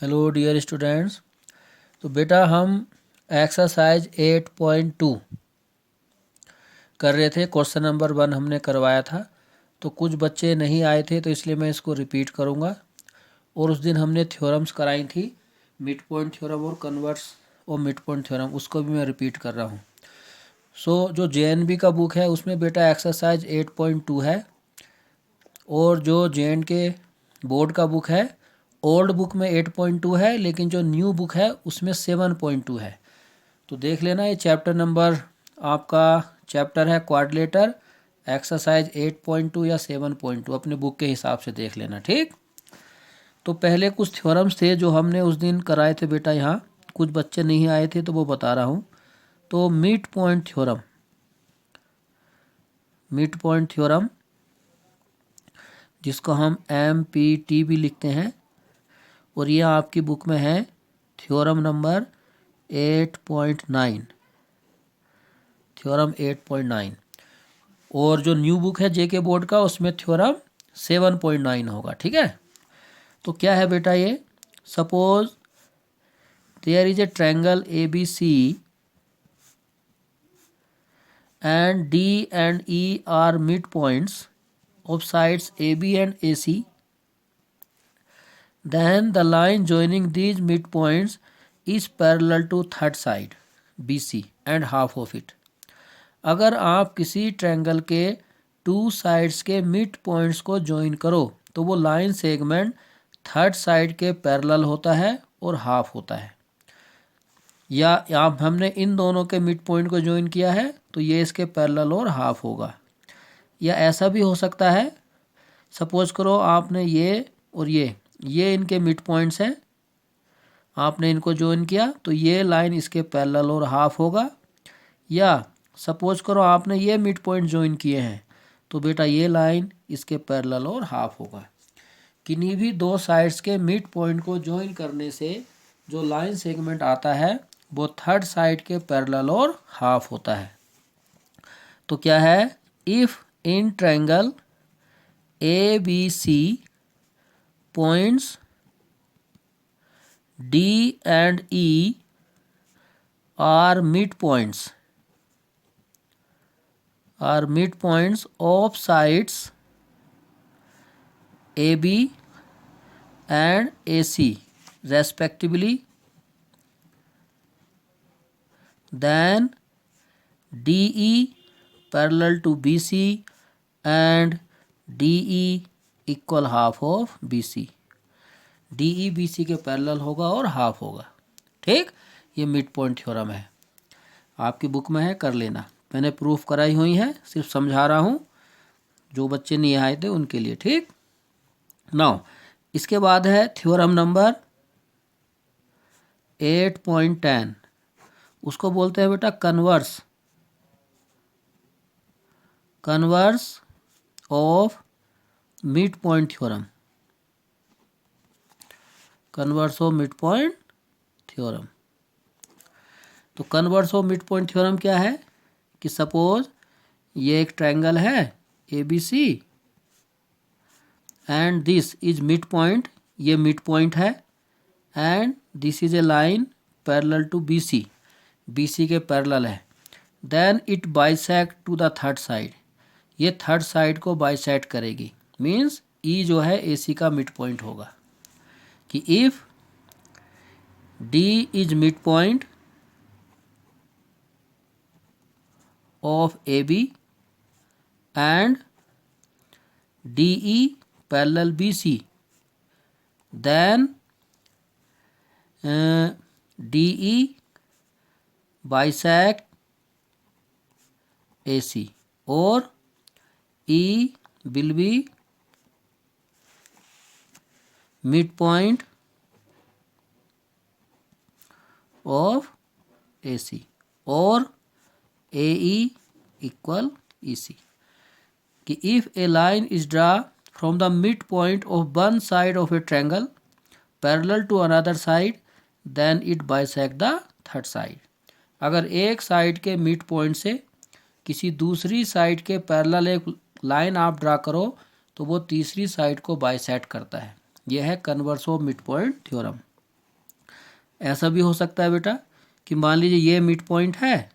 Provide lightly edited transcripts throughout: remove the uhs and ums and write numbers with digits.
Hello dear students. तो बेटा हम एक्सरसाइज 8.2 कर रहे थे। क्वेश्चन नंबर 1 हमने करवाया था, तो कुछ बच्चे नहीं आए थे तो इसलिए मैं इसको रिपीट करूँगा। और उस दिन हमने थ्योरम्स कराई थी, मिड पॉइंट थ्योरम और कन्वर्स और मिड पॉइंट थ्योरम, उसको भी मैं रिपीट कर रहा हूँ। जो JNB का बुक है उसमें बेटा एक्सरसाइज 8.2 है, और जो JNK के बोर्ड का बुक है ओल्ड बुक में 8.2 है, लेकिन जो न्यू बुक है उसमें 7.2 है। तो देख लेना, ये चैप्टर नंबर आपका चैप्टर है क्वाड्रिलेटर, एक्सरसाइज 8.2 या 7.2, अपने बुक के हिसाब से देख लेना, ठीक। तो पहले कुछ थ्योरम्स थे जो हमने उस दिन कराए थे बेटा, यहाँ कुछ बच्चे नहीं आए थे तो वो बता रहा हूँ। तो mid point theorem, mid point theorem जिसको हम MPT भी लिखते हैं, और ये आपकी बुक में है थ्योरम नंबर 8.9, थ्योरम 8.9। और जो न्यू बुक है JK बोर्ड का उसमें थ्योरम 7.9 होगा, ठीक है। तो क्या है बेटा ये, suppose there is a triangle ABC and D and E are midpoints of sides AB and AC, then the line joining these midpoints is parallel to third side BC and half of it। अगर आप किसी triangle के two sides के mid points को join करो तो वो line segment third side के पैरेलल होता है और हाफ होता है। या आप हमने इन दोनों के मिड पॉइंट को ज्वाइन किया है तो ये इसके पैरेलल और हाफ होगा। या ऐसा भी हो सकता है, सपोज करो आपने ये और ये इनके मिड पॉइंट्स हैं, आपने इनको ज्वाइन किया तो ये लाइन इसके पैरेलल और हाफ होगा। या सपोज करो आपने ये मिड पॉइंट ज्वाइन किए हैं तो बेटा ये लाइन इसके पैरेलल और हाफ होगा। किन्हीं भी दो साइड्स के मिड पॉइंट को ज्वाइन करने से जो लाइन सेगमेंट आता है वो थर्ड साइड के पैरेलल और हाफ होता है। तो क्या है, if in triangle ABC points D and E are midpoints of sides AB and AC respectively, then DE parallel to BC and DE equal half of BC। DE BC के parallel होगा और half होगा, ठीक। ये mid point theorem है, आपकी book में है, कर लेना। मैंने प्रूफ कराई हुई है, सिर्फ समझा रहा हूँ जो बच्चे नहीं आए थे उनके लिए, ठीक। नाउ इसके बाद है थ्योरम नंबर 8.10, उसको बोलते हैं बेटा converse of mid point theorem, converse of mid point theorem. तो converse of mid point theorem क्या है कि सपोज ये एक ट्रायंगल है ABC and this is mid point, ये मिड पॉइंट है, and this is a line parallel to BC के पैरेलल है, then it bisect to the third side, ये थर्ड साइड को बाइसेक्ट करेगी, मीन्स E जो है AC का मिड पॉइंट होगा। कि if D is mid point of AB and DE parallel BC, then DE bisect AC, or E will be midpoint of AC, or AE equal EC। कि if a line is drawn from the midpoint of one side of a triangle parallel to another side, then it bisect the third side। अगर एक side के mid point से किसी दूसरी side के parallel एक line आप ड्रा करो तो वो तीसरी साइड को बाइसेक्ट करता है। यह है converse of mid point theorem. ऐसा भी हो सकता है बेटा कि मान लीजिए ये मिड पॉइंट है,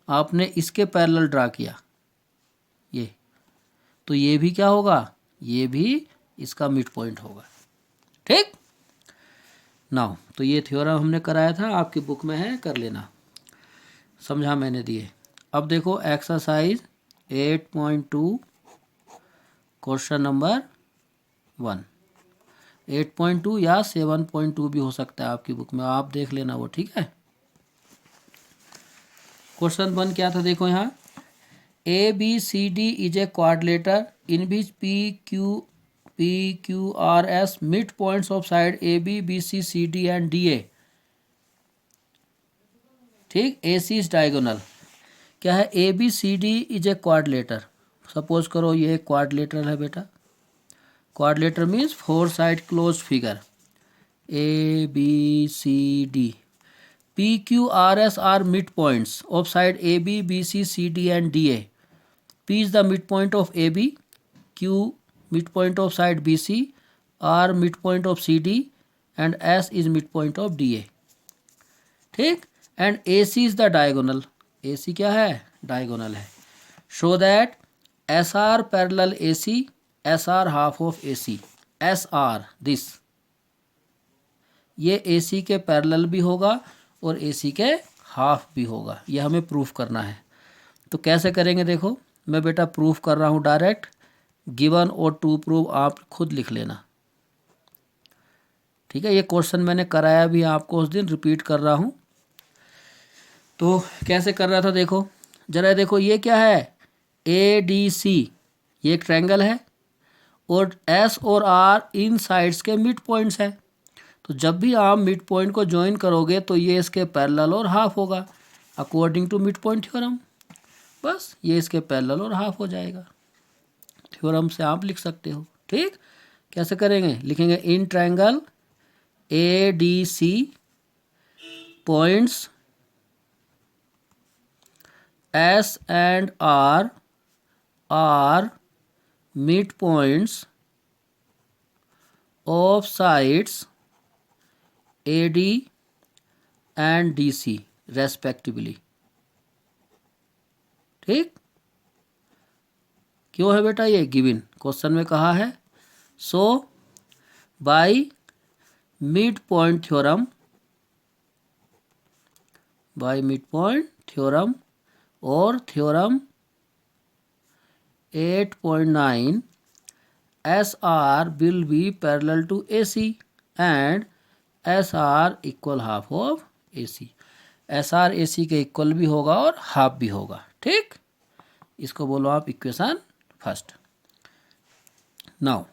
आपने इसके पैरेलल ड्रा किया ये, तो ये भी क्या होगा, ये भी इसका मिड पॉइंट होगा। ठीक नाउ, तो ये थ्योरम हमने कराया था, आपकी बुक में है, कर लेना, समझा मैंने दिए। अब देखो एक्सरसाइज 8.2 क्वेश्चन नंबर 1, 8.2 या 7.2 भी हो सकता है आपकी बुक में, आप देख लेना वो। ठीक है, क्वेश्चन 1 क्या था देखो यहाँ, ABCD is a quadrilateral in which PQRS mid points of side AB BC CD and DA। ठीक, AC इज डायगोनल। क्या है, ABCD is a quadrilateral. Suppose करो ये क्वाड्रिलेटर है बेटा, quadrilateral means 4 side close figure, ABCD। PQRS are midpoints of side AB, BC, CD and DA. P is the midpoint of AB, Q midpoint of side BC, R midpoint of CD and S is midpoint of DA. ठीक, and AC is the diagonal. AC क्या है, diagonal है. Show that SR parallel AC, SR half of AC. SR this, ये AC के parallel भी होगा और AC के हाफ भी होगा, ये हमें प्रूफ करना है। तो कैसे करेंगे देखो, मैं बेटा प्रूफ कर रहा हूँ डायरेक्ट, गिवन और टू प्रूव आप खुद लिख लेना। ठीक है, ये क्वेश्चन मैंने कराया भी आपको उस दिन, रिपीट कर रहा हूँ। तो कैसे कर रहा था देखो जरा, देखो ये क्या है, ADC, ये एक ट्रायंगल है और S और R इन साइड्स के मिड पॉइंट्स हैं। तो जब भी आप मिड पॉइंट को ज्वाइन करोगे तो ये इसके पैरेलल और हाफ होगा according to mid point theorem. बस ये इसके पैरेलल और हाफ हो जाएगा, थ्योरम से आप लिख सकते हो। ठीक, कैसे करेंगे, लिखेंगे in triangle ADC points S and R are mid points of sides AD and DC respectively। ठीक, क्यों है बेटा, ये गिवन क्वेश्चन में कहा है। So by mid point theorem, by mid point theorem और theorem 8.9 SR will be parallel to AC and SR equal half of AC। SR AC के इक्वल भी होगा और हाफ भी होगा। ठीक, इसको बोलो आप इक्वेशन फर्स्ट। नाउ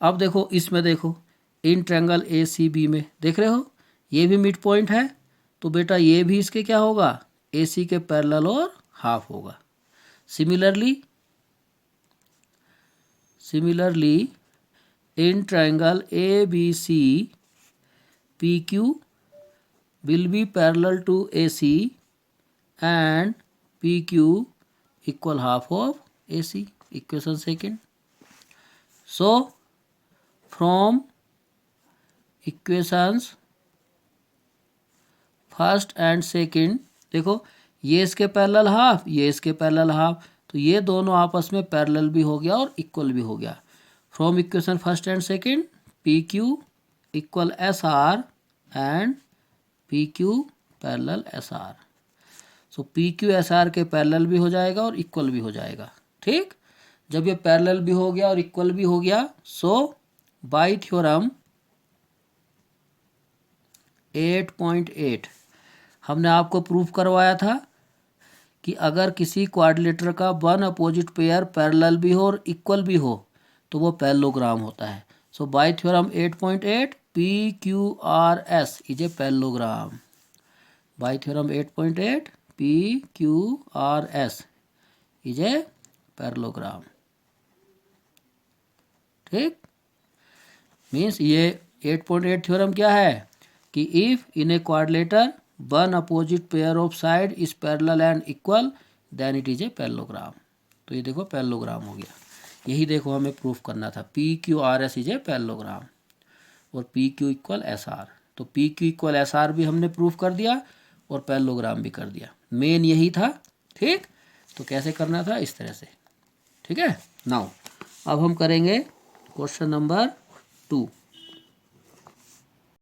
अब देखो इसमें, देखो इन ट्रायंगल ACB में देख रहे हो, ये भी मिड पॉइंट है, तो बेटा ये भी इसके क्या होगा, AC के पैरेलल और हाफ होगा। Similarly in triangle ABC PQ will be parallel to AC and PQ equal half of AC, equation second। So from equations first and second, देखो ये इसके पैरेलल हाफ, ये इसके पैरेलल हाफ, तो ये दोनों आपस में पैरेलल भी हो गया और इक्वल भी हो गया। From equation first and second PQ equal SR and PQ parallel SR। So PQ SR के पैरेलल भी हो जाएगा और इक्वल भी हो जाएगा। ठीक, जब ये पैरेलल भी हो गया और इक्वल भी हो गया, सो बाय थ्योरम 8.8 हमने आपको प्रूफ करवाया था कि अगर किसी क्वाड्रिलेटर का वन अपोजिट पेयर पैरेलल भी हो और इक्वल भी हो तो वो पैरेललोग्राम होता है। So by theorem 8.8 PQRS is a parallelogram. By theorem 8.8 PQRS is a parallelogram. ठीक, मीन्स ये 8.8 थ्योरम क्या है कि if in a quadrilateral one opposite pair of side is parallel and equal then it is a parallelogram. तो ये देखो parallelogram हो गया, यही देखो हमें प्रूफ करना था, PQRS इज ए पैरेललोग्राम और PQ इक्वल SR। तो P की इक्वल SR भी हमने प्रूफ कर दिया और पैरेललोग्राम भी कर दिया। मेन यही था। ठीक, तो कैसे करना था, इस तरह से। ठीक है, नाउ अब हम करेंगे क्वेश्चन नंबर 2।